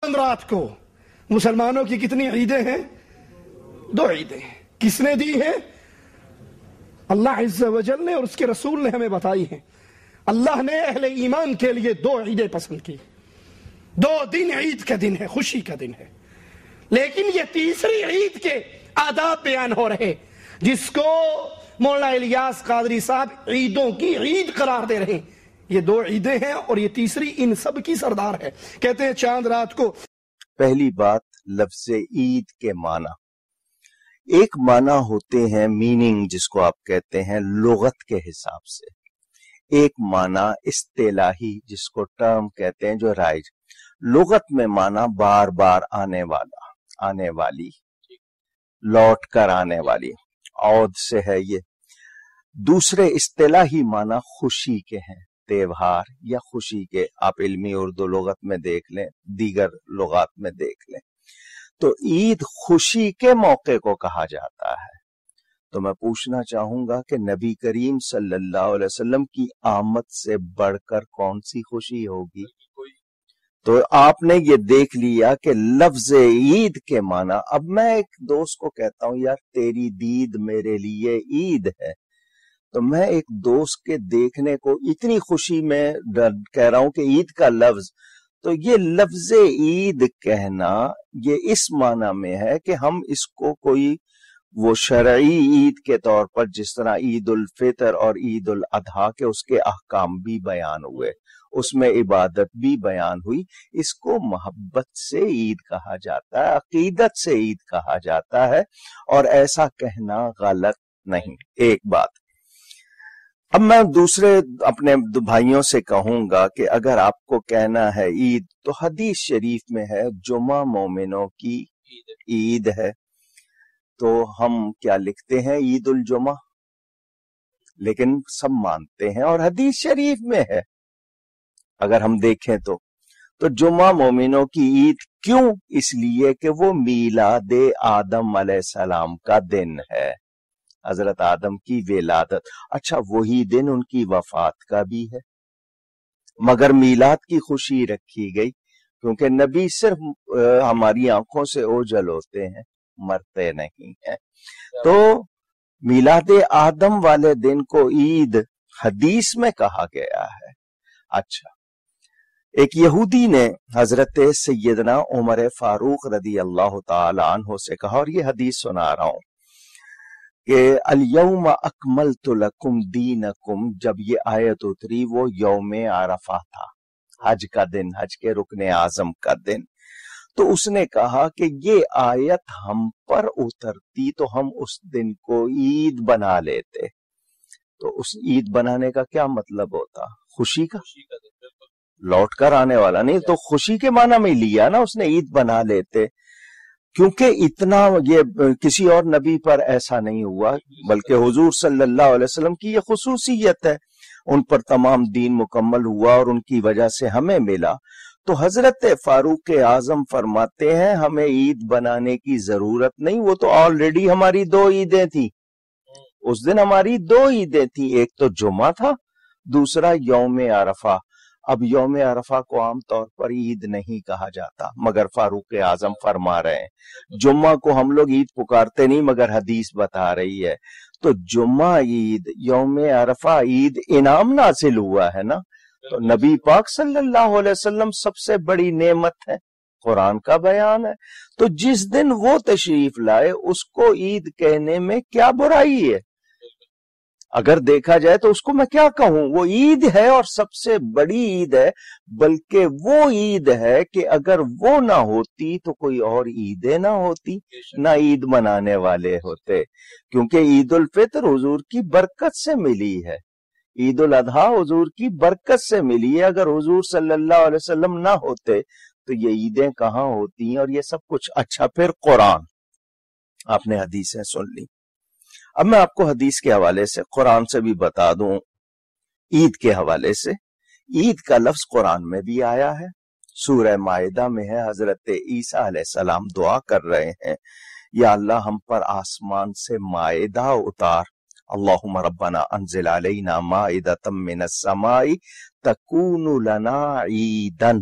رات کو مسلمانوں کی کتنی عیدیں ہیں؟ 2 عیدیں ہیں۔ کس نے دی ہیں؟ اللہ عز و جل نے اور اس کے رسول نے ہمیں بتائی ہیں۔ اللہ نے اہل ایمان کے لیے 2 عیدیں پسند کی۔ 2 دن عید کا دن ہے، خوشی کا دن ہے، لیکن یہ تیسری عید کے آداب بیان ہو رہے جس کو مولانا الیاس قادری صاحب عیدوں کی عید قرار دے رہے ہیں۔ یہ 2 عیدیں ہیں اور یہ تیسری ان سب کی سردار ہے۔ کہتے ہیں چاند رات کو۔ پہلی بات، لفظ عید کے معنی۔ ایک معنی ہوتے ہیں میننگ، جس کو آپ کہتے ہیں لغت کے حساب سے، ایک معنی اصطلاحی جس کو ٹرم کہتے ہیں جو رائج۔ لغت میں معنی بار بار آنے والا، آنے والی، لوٹ کر آنے والی، عود سے ہے یہ۔ دوسرے اصطلاحی معنی خوشی کے ہیں، تہوار یا خوشی کے۔ آپ علمی اردو لغت میں دیکھ لیں، دیگر لغات میں دیکھ لیں، تو عید خوشی کے موقع کو کہا جاتا ہے۔ تو میں پوچھنا چاہوں گا کہ نبی کریم صلی اللہ علیہ وسلم کی آمد سے بڑھ کر کون سی خوشی ہوگی؟ تو آپ نے یہ دیکھ لیا کہ لفظ عید کے معنی۔ اب میں ایک دوست کو کہتا ہوں یار تیری دید میرے لیے عید ہے، تو میں ایک دوست کے دیکھنے کو اتنی خوشی میں کہہ رہا ہوں کہ عید کا لفظ، تو یہ لفظ عید کہنا یہ اس معنی میں ہے کہ ہم اس کو کوئی وہ شرعی عید کے طور پر، جس طرح عید الفطر اور عید الاضحیٰ کے اس کے احکام بھی بیان ہوئے، اس میں عبادت بھی بیان ہوئی، اس کو محبت سے عید کہا جاتا ہے، عقیدت سے عید کہا جاتا ہے، اور ایسا کہنا غلط نہیں۔ ایک بات۔ اب میں دوسرے اپنے بھائیوں سے کہوں گا کہ اگر آپ کو کہنا ہے عید، تو حدیث شریف میں ہے جمعہ مومنوں کی عید ہے، تو ہم کیا لکھتے ہیں عید الجمعہ، لیکن سب مانتے ہیں اور حدیث شریف میں ہے اگر ہم دیکھیں تو جمعہ مومنوں کی عید کیوں؟ اس لیے کہ وہ میلاد آدم علیہ السلام کا دن ہے، حضرت آدم کی ولادت۔ اچھا، وہی دن ان کی وفات کا بھی ہے، مگر میلاد کی خوشی رکھی گئی کیونکہ نبی صرف ہماری آنکھوں سے اوجھل ہوتے ہیں، مرتے نہیں ہیں۔ تو میلاد آدم والے دن کو عید حدیث میں کہا گیا ہے۔ اچھا، ایک یہودی نے حضرت سیدنا عمر فاروق رضی اللہ تعالی عنہ سے کہا، اور یہ حدیث سنا رہا ہوں، کہ الیوم اکملت لکم دینکم، جب یہ آیت اتری وہ یوم عرفہ تھا، حج کا دن، حج کے رکن اعظم کا دن۔ تو اس نے کہا کہ یہ آیت ہم پر اترتی تو ہم اس دن کو عید بنا لیتے۔ تو اس عید بنانے کا کیا مطلب ہوتا؟ خوشی کا، لوٹ کر آنے والا نہیں، تو خوشی کے معنی میں لیا نا اس نے، عید بنا لیتے، کیونکہ اتنا یہ کسی اور نبی پر ایسا نہیں ہوا، بلکہ حضور صلی اللہ علیہ وسلم کی یہ خصوصیت ہے، ان پر تمام دین مکمل ہوا اور ان کی وجہ سے ہمیں ملا۔ تو حضرت فاروق اعظم فرماتے ہیں ہمیں عید بنانے کی ضرورت نہیں، وہ تو آلریڈی ہماری 2 عیدیں تھیں، اس دن ہماری 2 عیدیں تھیں، ایک تو جمعہ تھا، دوسرا یوم عرفہ۔ اب یوم عرفہ کو عام طور پر عید نہیں کہا جاتا، مگر فاروق اعظم فرما رہے ہیں جمعہ کو ہم لوگ عید پکارتے نہیں، مگر حدیث بتا رہی ہے۔ تو جمعہ عید، یوم عرفہ عید، انعام نازل ہوا ہے نا، تو نبی پاک صلی اللہ علیہ وسلم سب سے بڑی نعمت ہے، قرآن کا بیان ہے، تو جس دن وہ تشریف لائے اس کو عید کہنے میں کیا برائی ہے؟ اگر دیکھا جائے تو اس کو میں کیا کہوں، وہ عید ہے اور سب سے بڑی عید ہے، بلکہ وہ عید ہے کہ اگر وہ نہ ہوتی تو کوئی اور عیدیں نہ ہوتی، نہ عید منانے والے ہوتے، کیونکہ عید الفطر حضور کی برکت سے ملی ہے، عید الاضحیٰ حضور کی برکت سے ملی ہے، اگر حضور صلی اللہ علیہ وسلم نہ ہوتے تو یہ عیدیں کہاں ہوتی ہیں اور یہ سب کچھ۔ اچھا، پھر قرآن، آپ نے حدیثیں سن لی، اب میں آپ کو حدیث کے حوالے سے قرآن سے بھی بتا دوں، عید کے حوالے سے۔ عید کا لفظ قرآن میں بھی آیا ہے، سورہ مائدہ میں ہے، حضرت عیسیٰ علیہ السلام دعا کر رہے ہیں، یا اللہ ہم پر آسمان سے مائدہ اتار، اللہم ربنا انزل علینا مائدۃ من السماء تکون لنا عیدن،